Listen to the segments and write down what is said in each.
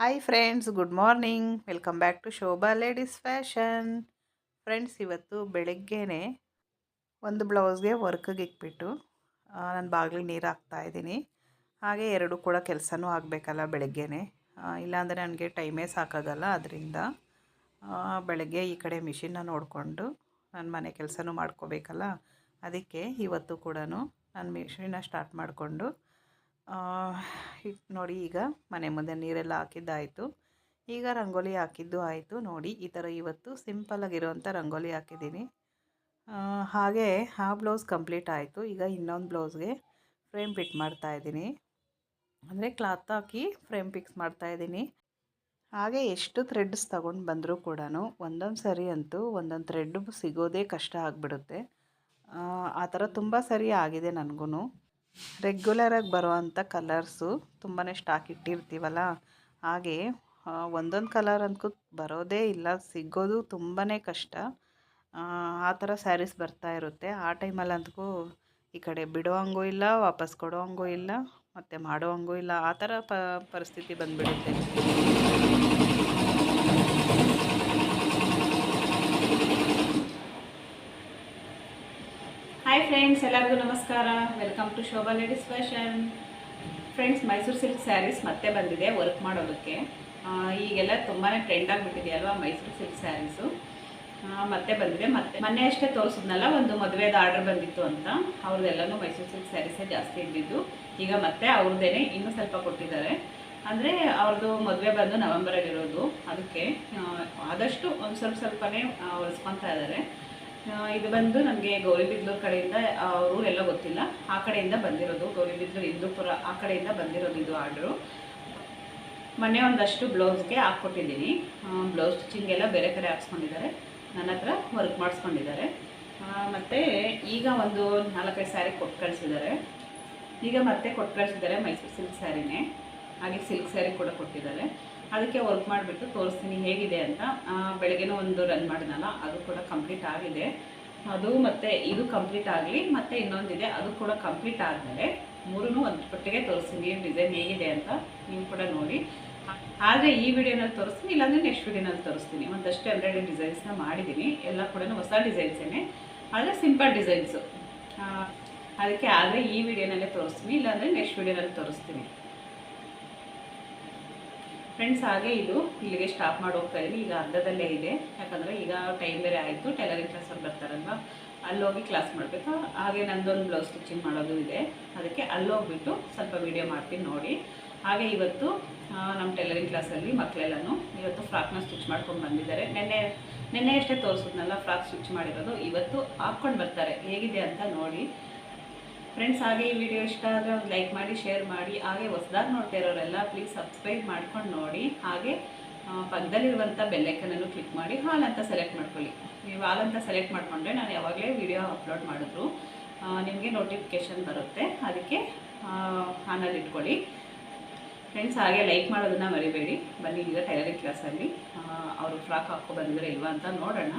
Hi friends, good morning. Welcome back to Shobha ladies fashion. Friends, ಇವತ್ತು ಬೆಳಗ್ಗೆನೆ ಒಂದು ಬ್ಲೌಸ್ಗೆ ವರ್ಕಿಗೆ ಇಕ್ಬಿಟ್ಟು ನಾನು ಬಾಗಿಲಿಗೆ ನೀರು ಹಾಕ್ತಾಯಿದ್ದೀನಿ. ಹಾಗೆ ಎರಡು ಕೂಡ ಕೆಲಸನೂ ಆಗಬೇಕಲ್ಲ ಬೆಳಗ್ಗೆನೆ. ಇಲ್ಲಾಂದರೆ ನನಗೆ ಟೈಮೇ ಸಾಕಾಗಲ್ಲ. ಅದರಿಂದ ಬೆಳಗ್ಗೆ ಈ ಕಡೆ ಮಿಷಿನ್ನ ನೋಡಿಕೊಂಡು ನನ್ನ ಮನೆ ಕೆಲಸನೂ ಮಾಡ್ಕೋಬೇಕಲ್ಲ. ಅದಕ್ಕೆ ಇವತ್ತು ಕೂಡ ನಾನು ಮಿಷಿನ್ನ ಸ್ಟಾರ್ಟ್ ಮಾಡಿಕೊಂಡು ನೋಡಿ, ಈಗ ಮನೆ ಮುಂದೆ ನೀರೆಲ್ಲ ಹಾಕಿದ್ದಾಯಿತು. ಈಗ ರಂಗೋಲಿ ಹಾಕಿದ್ದು ಆಯಿತು. ನೋಡಿ, ಈ ಥರ ಇವತ್ತು ಸಿಂಪಲ್ಲಾಗಿರುವಂಥ ರಂಗೋಲಿ ಹಾಕಿದ್ದೀನಿ. ಹಾಗೆ ಆ ಬ್ಲೌಸ್ ಕಂಪ್ಲೀಟ್ ಆಯಿತು. ಈಗ ಇನ್ನೊಂದು ಬ್ಲೌಸ್ಗೆ ಫ್ರೇಮ್ ಫಿಟ್ ಮಾಡ್ತಾಯಿದ್ದೀನಿ. ಅಂದರೆ ಕ್ಲಾತ್ ಹಾಕಿ ಫ್ರೇಮ್ ಫಿಕ್ಸ್ ಮಾಡ್ತಾಯಿದ್ದೀನಿ. ಹಾಗೆ ಎಷ್ಟು ಥ್ರೆಡ್ಸ್ ತಗೊಂಡು ಬಂದರೂ ಕೂಡ ಒಂದೊಂದು ಸರಿ ಅಂತೂ ಒಂದೊಂದು ಥ್ರೆಡ್ ಸಿಗೋದೇ ಕಷ್ಟ ಆಗಿಬಿಡುತ್ತೆ. ಆ ಥರ ತುಂಬ ಸರಿ ಆಗಿದೆ ನನಗೂ. ರೆಗ್ಯುಲರಾಗಿ ಬರೋವಂಥ ಕಲರ್ಸು ತುಂಬಾ ಸ್ಟಾಕ್ ಇಟ್ಟಿರ್ತೀವಲ್ಲ, ಹಾಗೆ ಒಂದೊಂದು ಕಲರ್ ಅಂದ್ಕೂ ಬರೋದೇ ಇಲ್ಲ, ಸಿಗೋದು ತುಂಬಾ ಕಷ್ಟ. ಆ ಥರ ಸ್ಯಾರೀಸ್ ಬರ್ತಾ ಇರುತ್ತೆ. ಆ ಟೈಮಲ್ಲಿ ಅಂದ್ಕೂ ಈ ಕಡೆ ಬಿಡೋ ಹಂಗೂ ಇಲ್ಲ, ವಾಪಸ್ ಕೊಡೋ ಹಂಗೂ ಇಲ್ಲ, ಮತ್ತು ಮಾಡೋ ಹಂಗೂ ಇಲ್ಲ. ಆ ಥರ ಪರಿಸ್ಥಿತಿ ಬಂದುಬಿಡುತ್ತೆ. ಹಾಯ್ ಫ್ರೆಂಡ್ಸ್, ಎಲ್ಲರಿಗೂ ನಮಸ್ಕಾರ. Welcome to Shobha ladies fashion. Friends, Mysuru silk sarees ಮತ್ತೆ ಬಂದಿದೆ ವರ್ಕ್ ಮಾಡೋದಕ್ಕೆ. ಈಗೆಲ್ಲ ತುಂಬಾ ಟ್ರೆಂಡ್ ಆಗಿಬಿಟ್ಟಿದೆಯಲ್ವಾ ಮೈಸೂರು ಸಿಲ್ಕ್ ಸ್ಯಾರೀಸು. ಮತ್ತೆ ಬಂದಿದೆ. ಮತ್ತೆ ಮೊನ್ನೆ ಅಷ್ಟೇ ತೋರಿಸಿದ್ನಲ್ಲ, ಒಂದು ಮದುವೆದ ಆರ್ಡರ್ ಬಂದಿತ್ತು ಅಂತ. ಅವ್ರದ್ದೆಲ್ಲನೂ ಮೈಸೂರು ಸಿಲ್ಕ್ ಸ್ಯಾರೀಸೇ ಜಾಸ್ತಿ ಇದ್ದಿದ್ದು. ಈಗ ಮತ್ತೆ ಅವ್ರದ್ದೇನೆ ಇನ್ನೂ ಸ್ವಲ್ಪ ಕೊಟ್ಟಿದ್ದಾರೆ. ಅಂದರೆ ಅವ್ರದ್ದು ಮದುವೆ ಬಂದು ನವೆಂಬರಲ್ಲಿರೋದು. ಅದಕ್ಕೆ ಆದಷ್ಟು ಒಂದು ಸ್ವಲ್ಪನೇ ಹೊಲಿಸ್ಕೊತಾ ಇದ್ದಾರೆ. ಇದು ಬಂದು ನನಗೆ ಗೌರಿಬಿದಲೂರು ಕಡೆಯಿಂದ, ಊರೆಲ್ಲ ಗೊತ್ತಿಲ್ಲ, ಆ ಕಡೆಯಿಂದ ಬಂದಿರೋದು. ಗೌರಿಬಿದಲೂರು, ಹಿಂದೂಪುರ ಆ ಕಡೆಯಿಂದ ಬಂದಿರೋದು ಇದು ಆರ್ಡ್ರು. ಮೊನ್ನೆ ಒಂದಷ್ಟು ಬ್ಲೌಸ್ಗೆ ಹಾಕ್ಕೊಟ್ಟಿದ್ದೀನಿ. ಬ್ಲೌಸ್ ಸ್ಟಿಚಿಂಗ್ ಎಲ್ಲ ಬೇರೆ ಕಡೆ ಹಾಕ್ಸ್ಕೊಂಡಿದ್ದಾರೆ, ನನ್ನ ಹತ್ರ ವರ್ಕ್ ಮಾಡಿಸ್ಕೊಂಡಿದ್ದಾರೆ. ಮತ್ತು ಈಗ ಒಂದು 4-5 ಸ್ಯಾರಿ ಕೊಟ್ಟು ಕಳಿಸಿದ್ದಾರೆ. ಈಗ ಮತ್ತೆ ಕೊಟ್ಟು ಕಳಿಸಿದ್ದಾರೆ ಮೈಸೂರು ಸಿಲ್ಕ್ ಸ್ಯಾರಿನೇ. ಹಾಗೆ ಸಿಲ್ಕ್ ಸ್ಯಾರಿ ಕೂಡ ಕೊಟ್ಟಿದ್ದಾರೆ. ಅದಕ್ಕೆ ವರ್ಕ್ ಮಾಡಿಬಿಟ್ಟು ತೋರಿಸ್ತೀನಿ ಹೇಗಿದೆ ಅಂತ. ಬೆಳಗ್ಗೆನೂ ಒಂದು ರನ್ ಮಾಡಿದ್ನಲ್ಲ, ಅದು ಕೂಡ ಕಂಪ್ಲೀಟ್ ಆಗಿದೆ. ಅದು ಮತ್ತು ಇದು ಕಂಪ್ಲೀಟ್ ಆಗಲಿ, ಮತ್ತು ಇನ್ನೊಂದಿದೆ, ಅದು ಕೂಡ ಕಂಪ್ಲೀಟ್ ಆದಮೇಲೆ ಮೂರೂ ಒಂದು ಪಟ್ಟಿಗೆ ತೋರಿಸ್ತೀನಿ ಡಿಸೈನ್ ಹೇಗಿದೆ ಅಂತ. ನೀವು ಕೂಡ ನೋಡಿ. ಆದರೆ ಈ ವಿಡಿಯೋನಲ್ಲಿ ತೋರಿಸ್ತೀನಿ, ಇಲ್ಲಾಂದರೆ ನೆಕ್ಸ್ಟ್ ವಿಡಿಯೋನಲ್ಲಿ ತೋರಿಸ್ತೀನಿ. ಒಂದಷ್ಟು ಎಂಬ್ರಾಯ್ಡರಿ ಡಿಸೈನ್ಸ್ನ ಮಾಡಿದ್ದೀನಿ. ಎಲ್ಲ ಕೂಡ ಹೊಸ ಡಿಸೈನ್ಸೇ, ಆದರೆ ಸಿಂಪಲ್ ಡಿಸೈನ್ಸು. ಅದಕ್ಕೆ ಆದರೆ ಈ ವಿಡಿಯೋನಲ್ಲೇ ತೋರಿಸ್ತೀನಿ, ಇಲ್ಲಾಂದರೆ ನೆಕ್ಸ್ಟ್ ವಿಡಿಯೋನಲ್ಲಿ ತೋರಿಸ್ತೀನಿ. ಫ್ರೆಂಡ್ಸ್, ಹಾಗೆ ಇದು ಇಲ್ಲಿಗೆ ಸ್ಟಾಪ್ ಮಾಡಿ ಹೋಗ್ತಾ ಇದ್ದೀನಿ. ಈಗ ಅರ್ಧದಲ್ಲೇ ಇದೆ, ಯಾಕಂದರೆ ಈಗ ಟೈಮ್ ಬೇರೆ ಆಯಿತು. ಟೈಲರಿಂಗ್ ಕ್ಲಾಸಲ್ಲಿ ಬರ್ತಾರಲ್ವ, ಅಲ್ಲೋಗಿ ಕ್ಲಾಸ್ ಮಾಡಬೇಕು. ಹಾಗೆ ನಂದೊಂದು ಬ್ಲೌಸ್ ಸ್ಟಿಚಿಂಗ್ ಮಾಡೋದು ಇದೆ, ಅದಕ್ಕೆ ಅಲ್ಲೋಗ್ಬಿಟ್ಟು ಸ್ವಲ್ಪ ವೀಡಿಯೋ ಮಾಡ್ತೀನಿ ನೋಡಿ. ಹಾಗೆ ಇವತ್ತು ನಮ್ಮ ಟೈಲರಿಂಗ್ ಕ್ಲಾಸಲ್ಲಿ ಮಕ್ಕಳೆಲ್ಲನೂ ಇವತ್ತು ಫ್ರಾಕ್ನ ಸ್ಟಿಚ್ ಮಾಡ್ಕೊಂಡು ಬಂದಿದ್ದಾರೆ. ನೆನ್ನೆ ಅಷ್ಟೇ ತೋರಿಸಿದ್ನಲ್ಲ ಫ್ರಾಕ್ ಸ್ಟಿಚ್ ಮಾಡಿರೋದು, ಇವತ್ತು ಹಾಕ್ಕೊಂಡು ಬರ್ತಾರೆ. ಹೇಗಿದೆ ಅಂತ ನೋಡಿ ಫ್ರೆಂಡ್ಸ್. ಹಾಗೆ ಈ ವಿಡಿಯೋ ಇಷ್ಟ ಆದರೆ ಒಂದು ಲೈಕ್ ಮಾಡಿ, ಶೇರ್ ಮಾಡಿ. ಹಾಗೆ ಹೊಸದಾಗಿ ನೋಡ್ತಾ ಇರೋರೆಲ್ಲ ಪ್ಲೀಸ್ ಸಬ್ಸ್ಕ್ರೈಬ್ ಮಾಡ್ಕೊಂಡು ನೋಡಿ. ಹಾಗೆ ಪಕ್ಕದಲ್ಲಿರುವಂಥ ಬೆಲ್ಲೈಕನನ್ನು ಕ್ಲಿಕ್ ಮಾಡಿ ಹಾಲ್ ಅಂತ ಸೆಲೆಕ್ಟ್ ಮಾಡ್ಕೊಳ್ಳಿ. ನೀವು ಹಾಲ್ ಅಂತ ಸೆಲೆಕ್ಟ್ ಮಾಡಿಕೊಂಡ್ರೆ ನಾನು ಯಾವಾಗಲೇ ವಿಡಿಯೋ ಅಪ್ಲೋಡ್ ಮಾಡಿದ್ರು ನಿಮಗೆ ನೋಟಿಫಿಕೇಷನ್ ಬರುತ್ತೆ. ಅದಕ್ಕೆ ಆನಲ್ಲಿ ಇಟ್ಕೊಳ್ಳಿ ಫ್ರೆಂಡ್ಸ್. ಹಾಗೆ ಲೈಕ್ ಮಾಡೋದನ್ನು ಮರಿಬೇಡಿ. ಬನ್ನಿ, ಈಗ ಟೈಲರಿಂಗ್ ಕ್ಲಾಸಲ್ಲಿ ಅವರು ಫ್ರಾಕ್ ಹಾಕೋ ಬಂದಿದ್ದಾರೆ ಇಲ್ವಾ ಅಂತ ನೋಡೋಣ.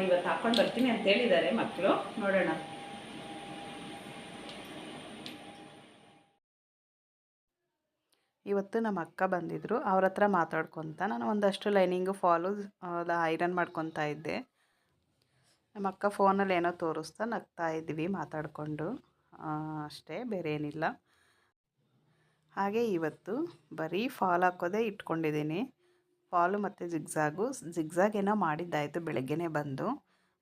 ಇವತ್ತು ಹಾಕ್ಕೊಂಡು ಬರ್ತೀನಿ ಅಂತ ಹೇಳಿದ್ದಾರೆ ಮಕ್ಕಳು, ನೋಡೋಣ. ಇವತ್ತು ನಮ್ಮ ಅಕ್ಕ ಬಂದಿದ್ದರು, ಅವ್ರ ಹತ್ರ ಮಾತಾಡ್ಕೊತ ನಾನು ಒಂದಷ್ಟು ಲೈನಿಂಗು ಫಾಲು ಐರನ್ ಮಾಡ್ಕೊತಾ ಇದ್ದೆ. ನಮ್ಮ ಅಕ್ಕ ಫೋನಲ್ಲಿ ಏನೋ ತೋರಿಸ್ತಾ ನಗ್ತಾ ಇದ್ವಿ ಮಾತಾಡಿಕೊಂಡು, ಅಷ್ಟೇ, ಬೇರೆ ಏನಿಲ್ಲ. ಹಾಗೆ ಇವತ್ತು ಬರೀ ಫಾಲ್ ಹಾಕೋದೇ ಇಟ್ಕೊಂಡಿದ್ದೀನಿ. ಫಾಲು ಮತ್ತು ಜಿಗ್ಜಾಗ್ ಏನೋ ಮಾಡಿದ್ದಾಯಿತು ಬೆಳಗ್ಗೆನೇ ಬಂದು.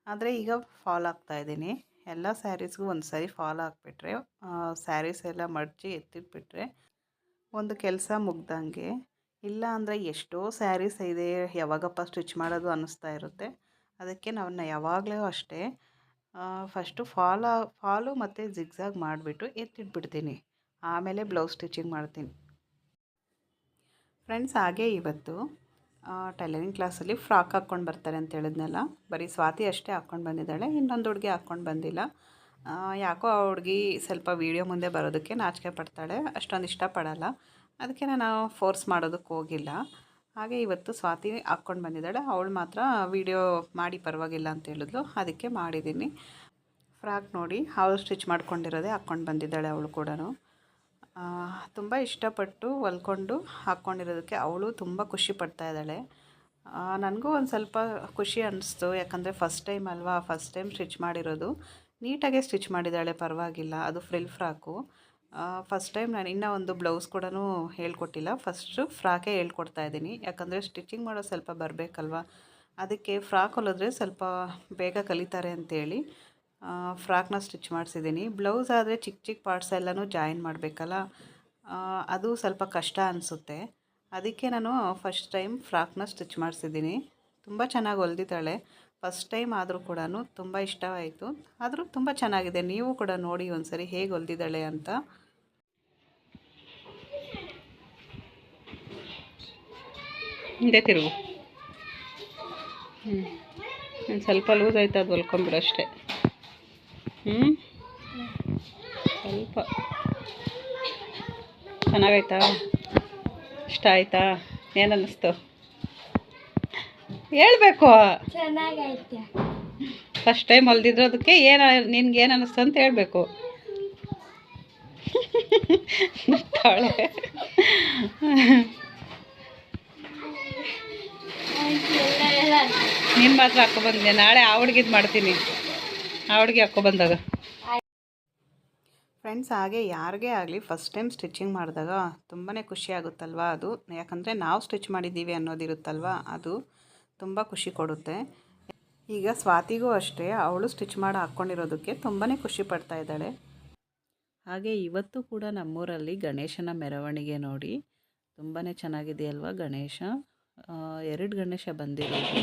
ಆದರೆ ಈಗ ಫಾಲ್ ಹಾಕ್ತಾಯಿದ್ದೀನಿ. ಎಲ್ಲ ಸ್ಯಾರೀಸ್ಗೂ ಒಂದು ಸಾರಿ ಫಾಲ್ ಹಾಕ್ಬಿಟ್ರೆ, ಸ್ಯಾರೀಸ್ ಎಲ್ಲ ಮಡಚಿ ಎತ್ತಿಟ್ಬಿಟ್ರೆ ಒಂದು ಕೆಲಸ ಮುಗ್ದಂಗೆ. ಇಲ್ಲ ಅಂದರೆ ಎಷ್ಟೋ ಸ್ಯಾರೀಸ್ ಇದೆ, ಯಾವಾಗಪ್ಪ ಸ್ಟಿಚ್ ಮಾಡೋದು ಅನ್ನಿಸ್ತಾ ಇರುತ್ತೆ. ಅದಕ್ಕೆ ನಾನು ಯಾವಾಗಲೂ ಅಷ್ಟೇ ಫಸ್ಟು ಫಾಲು ಮತ್ತು ಜಿಗ್ಜಾಗ್ ಮಾಡಿಬಿಟ್ಟು ಎತ್ತಿಟ್ಬಿಡ್ತೀನಿ, ಆಮೇಲೆ ಬ್ಲೌಸ್ ಸ್ಟಿಚಿಂಗ್ ಮಾಡ್ತೀನಿ ಫ್ರೆಂಡ್ಸ್. ಹಾಗೆ ಇವತ್ತು ಟೈಲರಿಂಗ್ ಕ್ಲಾಸಲ್ಲಿ ಫ್ರಾಕ್ ಹಾಕ್ಕೊಂಡು ಬರ್ತಾರೆ ಅಂತ ಹೇಳಿದ್ನಲ್ಲ, ಬರೀ ಸ್ವಾತಿ ಅಷ್ಟೇ ಹಾಕ್ಕೊಂಡು ಬಂದಿದ್ದಾಳೆ, ಇನ್ನೊಂದು ಹುಡುಗಿ ಹಾಕ್ಕೊಂಡು ಬಂದಿಲ್ಲ. ಯಾಕೋ ಆ ಹುಡುಗಿ ಸ್ವಲ್ಪ ವೀಡಿಯೋ ಮುಂದೆ ಬರೋದಕ್ಕೆ ನಾಚಿಕೆ ಪಡ್ತಾಳೆ, ಅಷ್ಟೊಂದು ಇಷ್ಟಪಡಲ್ಲ. ಅದಕ್ಕೆ ನಾನು ಫೋರ್ಸ್ ಮಾಡೋದಕ್ಕೆ ಹೋಗಿಲ್ಲ. ಹಾಗೆ ಇವತ್ತು ಸ್ವಾತಿ ಹಾಕ್ಕೊಂಡು ಬಂದಿದ್ದಾಳೆ, ಅವಳು ಮಾತ್ರ ವೀಡಿಯೋ ಮಾಡಿ ಪರವಾಗಿಲ್ಲ ಅಂತ ಹೇಳಿದ್ಲು, ಅದಕ್ಕೆ ಮಾಡಿದ್ದೀನಿ. ಫ್ರಾಕ್ ನೋಡಿ ಅವಳು ಸ್ಟಿಚ್ ಮಾಡ್ಕೊಂಡಿರೋದೇ ಹಾಕ್ಕೊಂಡು ಬಂದಿದ್ದಾಳೆ ಅವಳು ಕೂಡ. ತುಂಬ ಇಷ್ಟಪಟ್ಟು ಹೊಲ್ಕೊಂಡು ಹಾಕ್ಕೊಂಡಿರೋದಕ್ಕೆ ಅವಳು ತುಂಬ ಖುಷಿ ಪಡ್ತಾ ಇದ್ದಾಳೆ. ನನಗೂ ಒಂದು ಸ್ವಲ್ಪ ಖುಷಿ ಅನ್ನಿಸ್ತು, ಯಾಕಂದರೆ ಫಸ್ಟ್ ಟೈಮ್ ಅಲ್ವಾ, ಫಸ್ಟ್ ಟೈಮ್ ಸ್ಟಿಚ್ ಮಾಡಿರೋದು. ನೀಟಾಗೆ ಸ್ಟಿಚ್ ಮಾಡಿದ್ದಾಳೆ, ಪರವಾಗಿಲ್ಲ. ಅದು ಫ್ರಿಲ್ ಫ್ರಾಕು. ಫಸ್ಟ್ ಟೈಮ್ ನಾನು ಇನ್ನೂ ಒಂದು ಬ್ಲೌಸ್ ಕೂಡ ಹೇಳ್ಕೊಟ್ಟಿಲ್ಲ, ಫಸ್ಟು ಫ್ರಾಕೇ ಹೇಳ್ಕೊಡ್ತಾ ಇದ್ದೀನಿ. ಯಾಕಂದರೆ ಸ್ಟಿಚಿಂಗ್ ಮಾಡೋದು ಸ್ವಲ್ಪ ಬರಬೇಕಲ್ವ, ಅದಕ್ಕೆ ಫ್ರಾಕ್ ಹೊಲಿದ್ರೆ ಸ್ವಲ್ಪ ಬೇಗ ಕಲಿತಾರೆ ಅಂತೇಳಿ ಫ್ರಾಕ್ನ ಸ್ಟಿಚ್ ಮಾಡಿಸಿದ್ದೀನಿ. ಬ್ಲೌಸ್ ಆದರೆ ಚಿಕ್ಕ ಚಿಕ್ಕ ಪಾರ್ಟ್ಸ್ ಎಲ್ಲನೂ ಜಾಯಿನ್ ಮಾಡಬೇಕಲ್ಲ, ಅದು ಸ್ವಲ್ಪ ಕಷ್ಟ ಅನಿಸುತ್ತೆ. ಅದಕ್ಕೆ ನಾನು ಫಸ್ಟ್ ಟೈಮ್ ಫ್ರಾಕ್ನ ಸ್ಟಿಚ್ ಮಾಡಿಸಿದ್ದೀನಿ. ತುಂಬ ಚೆನ್ನಾಗಿ ಹೊಲ್ದಿದ್ದಾಳೆ. ಫಸ್ಟ್ ಟೈಮ್ ಆದರೂ ಕೂಡ ತುಂಬ ಇಷ್ಟವಾಯಿತು. ಆದರೂ ತುಂಬ ಚೆನ್ನಾಗಿದೆ. ನೀವು ಕೂಡ ನೋಡಿ ಒಂದ್ಸರಿ ಹೇಗೆ ಹೊಲ್ದಿದ್ದಾಳೆ ಅಂತ. ಹಿಂದೆ ತಿರುಗು. ಒಂದು ಸ್ವಲ್ಪ ಲೂಸ್ ಆಯ್ತು, ಅದು ಹೊಲ್ಕೊಂಬಿಡು ಅಷ್ಟೇ. ಸ್ವಲ್ಪ ಚೆನ್ನಾಗಾಯ್ತಾ? ಇಷ್ಟ ಆಯ್ತಾ? ಏನು ಅನ್ನಿಸ್ತು ಹೇಳ್ಬೇಕು. ಚೆನ್ನಾಗೈತೆ. ಫಸ್ಟ್ ಟೈಮ್ ಹೊಲ್ದಿದ್ರೋದಕ್ಕೆ ಏನು ನಿನ್ಗೆ ಏನು ಅನ್ನಿಸ್ತು ಅಂತ ಹೇಳ್ಬೇಕು. ತಾಳೆ ನೀನು ಮಾತ್ರ ಹಾಕ್ಕೊಬಂದೆ. ನಾಳೆ ಆ ಹುಡ್ಗಿದು ಮಾಡ್ತೀನಿ, ಆ ಹುಡುಗಿ ಹಾಕ್ಕೊಬಂದಾಗ. ಫ್ರೆಂಡ್ಸ್, ಹಾಗೆ ಯಾರಿಗೇ ಆಗಲಿ ಫಸ್ಟ್ ಟೈಮ್ ಸ್ಟಿಚಿಂಗ್ ಮಾಡಿದಾಗ ತುಂಬಾ ಖುಷಿ ಆಗುತ್ತಲ್ವ ಅದು. ಯಾಕಂದರೆ ನಾವು ಸ್ಟಿಚ್ ಮಾಡಿದ್ದೀವಿ ಅನ್ನೋದಿರುತ್ತಲ್ವ, ಅದು ತುಂಬ ಖುಷಿ ಕೊಡುತ್ತೆ. ಈಗ ಸ್ವಾತಿಗೂ ಅಷ್ಟೇ, ಅವಳು ಸ್ಟಿಚ್ ಮಾಡಿ ಹಾಕ್ಕೊಂಡಿರೋದಕ್ಕೆ ತುಂಬಾ ಖುಷಿ ಪಡ್ತಾ ಇದ್ದಾಳೆ. ಹಾಗೆ ಇವತ್ತು ಕೂಡ ನಮ್ಮೂರಲ್ಲಿ ಗಣೇಶನ ಮೆರವಣಿಗೆ ನೋಡಿ, ತುಂಬಾ ಚೆನ್ನಾಗಿದೆಯಲ್ವ ಗಣೇಶ. 2 ಗಣೇಶ ಬಂದಿರೋದು.